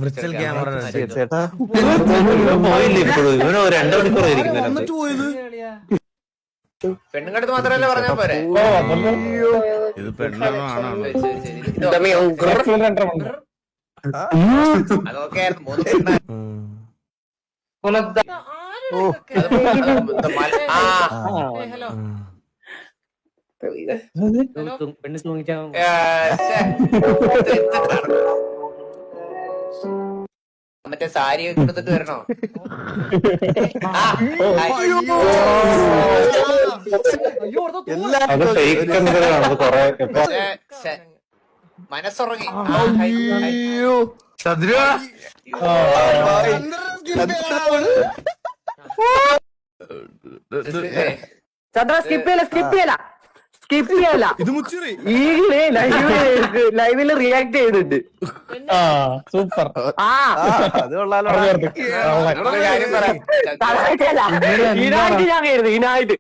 Virtual camera ചേട്ടാ പോയില്ല ഇപ്പോഴും ഇവന് 2 മണിക്കൂർ ഇരിക്കുന്നത്. പെണ്ണുങ്ങടുത്ത് മാത്രല്ല പറഞ്ഞാ പോരെ. ഇത് പെണ്ണാണോ? അതൊക്കെ 3 പെണ്ണ. പെണ്ണ് തൂങ്ങിച്ചാ മറ്റേ സാരി ഒക്കെ എടുത്തിട്ട് വരണോ? മനസ്സുറങ്ങി. ചന്ദ്ര സ്കിപ്പ് ചെയ്യല ലൈവില് റിയാക്ട് ചെയ്തിട്ടുണ്ട്. സൂപ്പർ. അത് കൊള്ളാലോ. കാര്യം പറയാം. ഇതിനായിട്ട് ഞാൻ കരുതി ഇതിനായിട്ട്